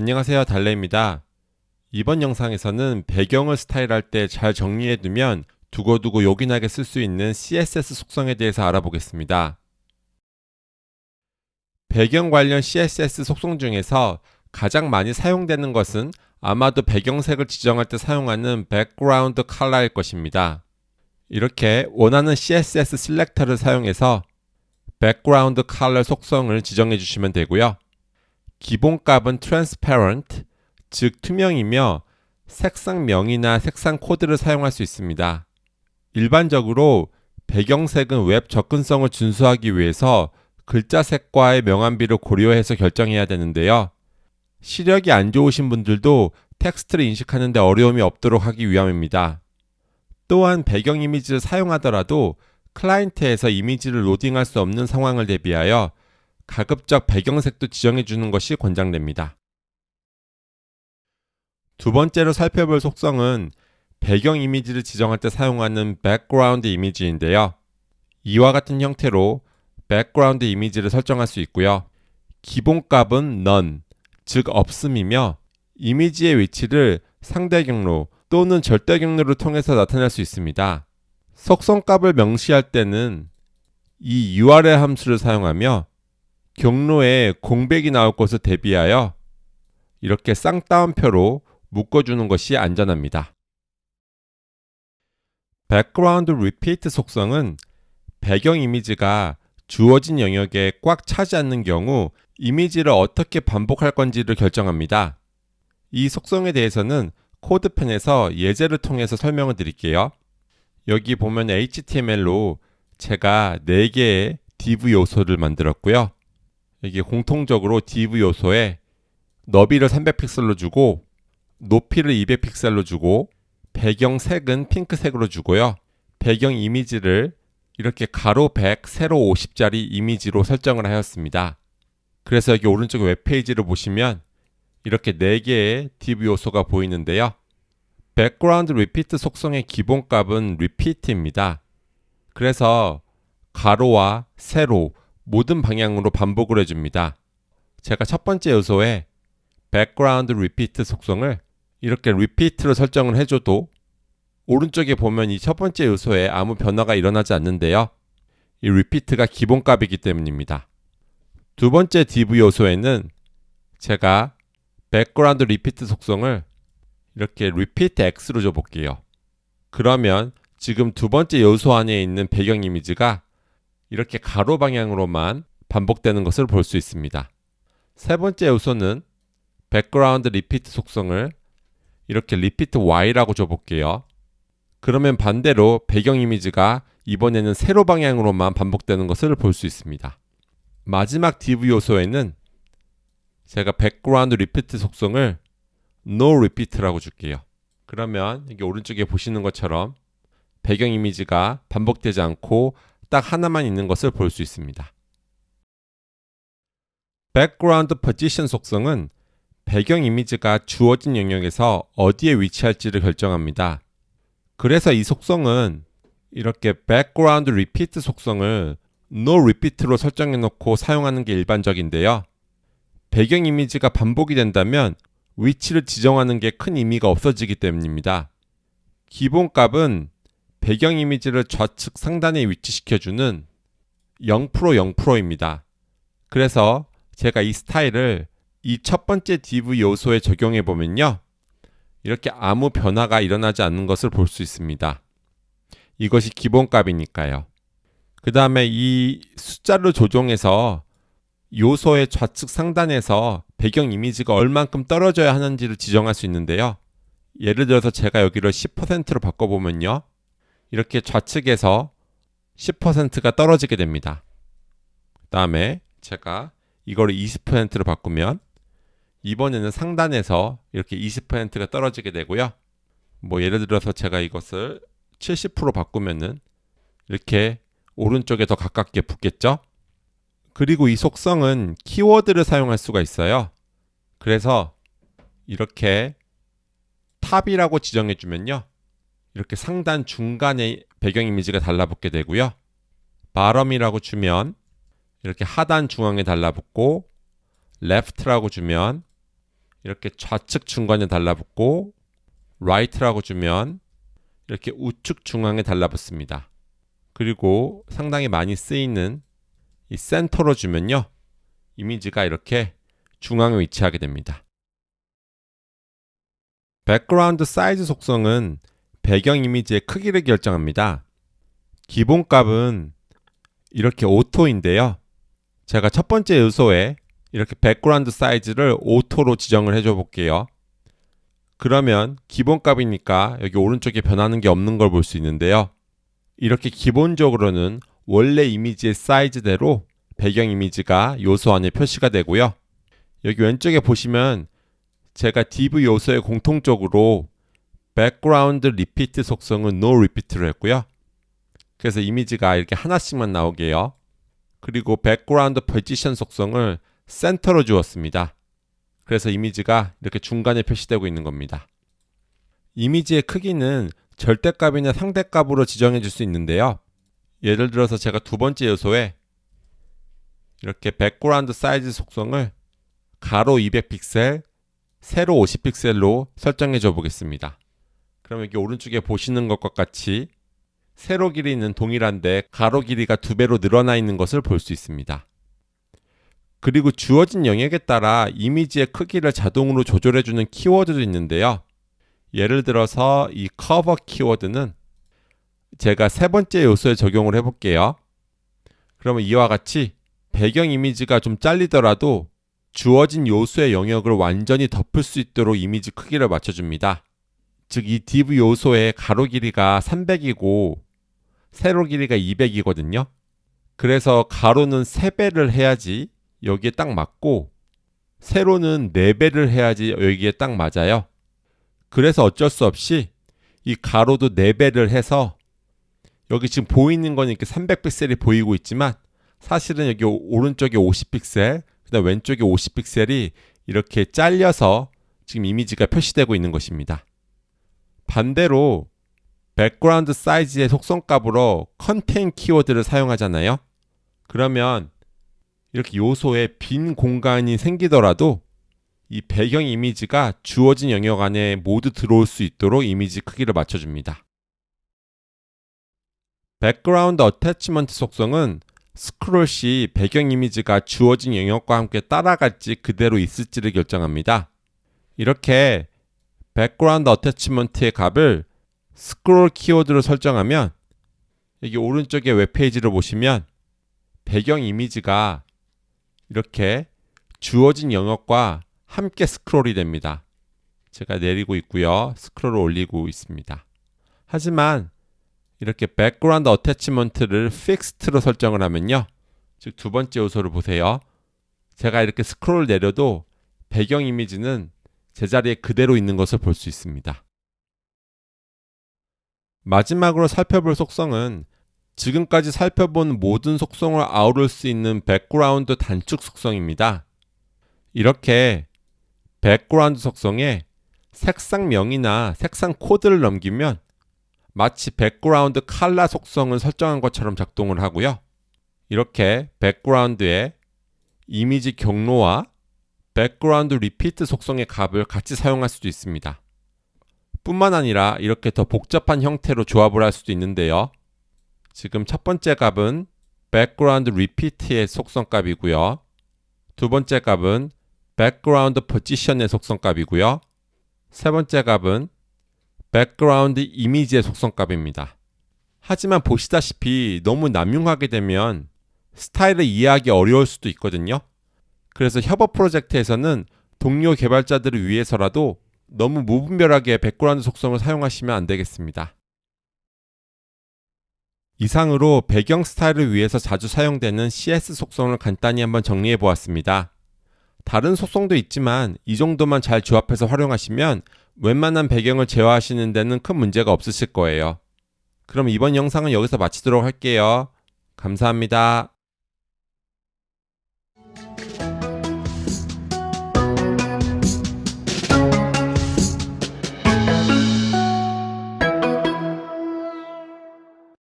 안녕하세요, 달래입니다. 이번 영상에서는 배경을 스타일할 때 잘 정리해두면 두고두고 요긴하게 쓸 수 있는 CSS 속성에 대해서 알아보겠습니다. 배경 관련 CSS 속성 중에서 가장 많이 사용되는 것은 아마도 배경색을 지정할 때 사용하는 background color일 것입니다. 이렇게 원하는 CSS 셀렉터를 사용해서 background color 속성을 지정해 주시면 되고요. 기본값은 transparent, 즉 투명이며 색상명이나 색상 코드를 사용할 수 있습니다. 일반적으로 배경색은 웹 접근성을 준수하기 위해서 글자색과의 명암비를 고려해서 결정해야 되는데요. 시력이 안 좋으신 분들도 텍스트를 인식하는 데 어려움이 없도록 하기 위함입니다. 또한 배경 이미지를 사용하더라도 클라이언트에서 이미지를 로딩할 수 없는 상황을 대비하여 가급적 배경색도 지정해 주는 것이 권장됩니다. 두 번째로 살펴볼 속성은 배경 이미지를 지정할 때 사용하는 background 이미지인데요. 이와 같은 형태로 background 이미지를 설정할 수 있고요. 기본값은 none, 즉 없음이며 이미지의 위치를 상대 경로 또는 절대 경로를 통해서 나타낼 수 있습니다. 속성값을 명시할 때는 이 URL 함수를 사용하며 경로에 공백이 나올 것을 대비하여 이렇게 쌍따옴표로 묶어주는 것이 안전합니다. Background Repeat 속성은 배경 이미지가 주어진 영역에 꽉 차지 않는 경우 이미지를 어떻게 반복할 건지를 결정합니다. 이 속성에 대해서는 코드편에서 예제를 통해서 설명을 드릴게요. 여기 보면 HTML로 제가 4개의 div 요소를 만들었고요. 여기 공통적으로 div 요소에 너비를 300픽셀로 주고 높이를 200픽셀로 주고 배경 색은 핑크색으로 주고요. 배경 이미지를 이렇게 가로 100, 세로 50짜리 이미지로 설정을 하였습니다. 그래서 여기 오른쪽 웹페이지를 보시면 이렇게 4개의 div 요소가 보이는데요. Background Repeat 속성의 기본값은 repeat입니다. 그래서 가로와 세로 모든 방향으로 반복을 해줍니다. 제가 첫 번째 요소에 background repeat 속성을 이렇게 repeat로 설정을 해줘도 오른쪽에 보면 이 첫 번째 요소에 아무 변화가 일어나지 않는데요. 이 repeat가 기본값이기 때문입니다. 두 번째 div 요소에는 제가 background repeat 속성을 이렇게 repeat x로 줘볼게요. 그러면 지금 두 번째 요소 안에 있는 배경 이미지가 이렇게 가로 방향으로만 반복되는 것을 볼 수 있습니다. 세 번째 요소는 background repeat 속성을 이렇게 repeat y라고 줘볼게요. 그러면 반대로 배경 이미지가 이번에는 세로 방향으로만 반복되는 것을 볼 수 있습니다. 마지막 div 요소에는 제가 background repeat 속성을 no repeat라고 줄게요. 그러면 여기 오른쪽에 보시는 것처럼 배경 이미지가 반복되지 않고 딱 하나만 있는 것을 볼 수 있습니다. Background Position 속성은 배경 이미지가 주어진 영역에서 어디에 위치할지를 결정합니다. 그래서 이 속성은 이렇게 Background Repeat 속성을 No Repeat로 설정해 놓고 사용하는 게 일반적인데요. 배경 이미지가 반복이 된다면 위치를 지정하는 게 큰 의미가 없어지기 때문입니다. 기본값은 배경 이미지를 좌측 상단에 위치시켜주는 0% 0%입니다. 그래서 제가 이 스타일을 이 첫 번째 div 요소에 적용해 보면요. 이렇게 아무 변화가 일어나지 않는 것을 볼 수 있습니다. 이것이 기본값이니까요. 그 다음에 이 숫자를 조정해서 요소의 좌측 상단에서 배경 이미지가 얼만큼 떨어져야 하는지를 지정할 수 있는데요. 예를 들어서 제가 여기를 10%로 바꿔보면요. 이렇게 좌측에서 10%가 떨어지게 됩니다. 그 다음에 제가 이거를 20%로 바꾸면 이번에는 상단에서 이렇게 20%가 떨어지게 되고요. 뭐 예를 들어서 제가 이것을 70% 바꾸면은 이렇게 오른쪽에 더 가깝게 붙겠죠? 그리고 이 속성은 키워드를 사용할 수가 있어요. 그래서 이렇게 탑이라고 지정해 주면요. 이렇게 상단 중간에 배경 이미지가 달라붙게 되고요. bottom이라고 주면 이렇게 하단 중앙에 달라붙고 left라고 주면 이렇게 좌측 중간에 달라붙고 right라고 주면 이렇게 우측 중앙에 달라붙습니다. 그리고 상당히 많이 쓰이는 이 센터로 주면요. 이미지가 이렇게 중앙에 위치하게 됩니다. 백그라운드 사이즈 속성은 배경 이미지의 크기를 결정합니다. 기본 값은 이렇게 오토인데요. 제가 첫 번째 요소에 이렇게 백그라운드 사이즈를 오토로 지정을 해줘 볼게요. 그러면 기본 값이니까 여기 오른쪽에 변하는 게 없는 걸 볼 수 있는데요. 이렇게 기본적으로는 원래 이미지의 사이즈대로 배경 이미지가 요소 안에 표시가 되고요. 여기 왼쪽에 보시면 제가 div 요소에 공통적으로 background repeat 속성은 no repeat로 했고요. 그래서 이미지가 이렇게 하나씩만 나오게요. 그리고 background position 속성을 센터로 주었습니다. 그래서 이미지가 이렇게 중간에 표시되고 있는 겁니다. 이미지의 크기는 절대값이나 상대값으로 지정해 줄 수 있는데요. 예를 들어서 제가 두 번째 요소에 이렇게 background size 속성을 가로 200픽셀, 세로 50픽셀로 설정해 줘 보겠습니다. 그럼 여기 오른쪽에 보시는 것과 같이 세로 길이는 동일한데 가로 길이가 2배로 늘어나 있는 것을 볼 수 있습니다. 그리고 주어진 영역에 따라 이미지의 크기를 자동으로 조절해 주는 키워드도 있는데요. 예를 들어서 이 커버 키워드는 제가 세 번째 요소에 적용을 해 볼게요. 그러면 이와 같이 배경 이미지가 좀 잘리더라도 주어진 요소의 영역을 완전히 덮을 수 있도록 이미지 크기를 맞춰줍니다. 즉 이 div 요소의 가로 길이가 300이고 세로 길이가 200이거든요. 그래서 가로는 3배를 해야지 여기에 딱 맞고 세로는 4배를 해야지 여기에 딱 맞아요. 그래서 어쩔 수 없이 이 가로도 4배를 해서 여기 지금 보이는 건 이렇게 300픽셀이 보이고 있지만 사실은 여기 오른쪽에 50픽셀, 그다음 왼쪽에 50픽셀이 이렇게 잘려서 지금 이미지가 표시되고 있는 것입니다. 반대로 백그라운드 사이즈의 속성값으로 contain 키워드를 사용하잖아요. 그러면 이렇게 요소에 빈 공간이 생기더라도 이 배경 이미지가 주어진 영역 안에 모두 들어올 수 있도록 이미지 크기를 맞춰줍니다. 백그라운드 어태치먼트 속성은 스크롤 시 배경 이미지가 주어진 영역과 함께 따라갈지 그대로 있을지를 결정합니다. 이렇게 백그라운드 어태치먼트의 값을 스크롤 키워드로 설정하면 여기 오른쪽에 웹페이지를 보시면 배경 이미지가 이렇게 주어진 영역과 함께 스크롤이 됩니다. 제가 내리고 있고요. 스크롤을 올리고 있습니다. 하지만 이렇게 백그라운드 어태치먼트를 픽스트로 설정을 하면요. 즉 두 번째 요소를 보세요. 제가 이렇게 스크롤을 내려도 배경 이미지는 제자리에 그대로 있는 것을 볼 수 있습니다. 마지막으로 살펴볼 속성은 지금까지 살펴본 모든 속성을 아우를 수 있는 백그라운드 단축 속성입니다. 이렇게 백그라운드 속성에 색상명이나 색상 코드를 넘기면 마치 백그라운드 컬러 속성을 설정한 것처럼 작동을 하고요. 이렇게 백그라운드에 이미지 경로와 백그라운드 리피트 속성의 값을 같이 사용할 수도 있습니다. 뿐만 아니라 이렇게 더 복잡한 형태로 조합을 할 수도 있는데요. 지금 첫 번째 값은 백그라운드 리피트의 속성 값이고요. 두 번째 값은 백그라운드 포지션의 속성 값이고요. 세 번째 값은 백그라운드 이미지의 속성 값입니다. 하지만 보시다시피 너무 남용하게 되면 스타일을 이해하기 어려울 수도 있거든요. 그래서 협업 프로젝트에서는 동료 개발자들을 위해서라도 너무 무분별하게 백그라운드 속성을 사용하시면 안 되겠습니다. 이상으로 배경 스타일을 위해서 자주 사용되는 CS 속성을 간단히 한번 정리해 보았습니다. 다른 속성도 있지만 이 정도만 잘 조합해서 활용하시면 웬만한 배경을 제어하시는 데는 큰 문제가 없으실 거예요. 그럼 이번 영상은 여기서 마치도록 할게요. 감사합니다.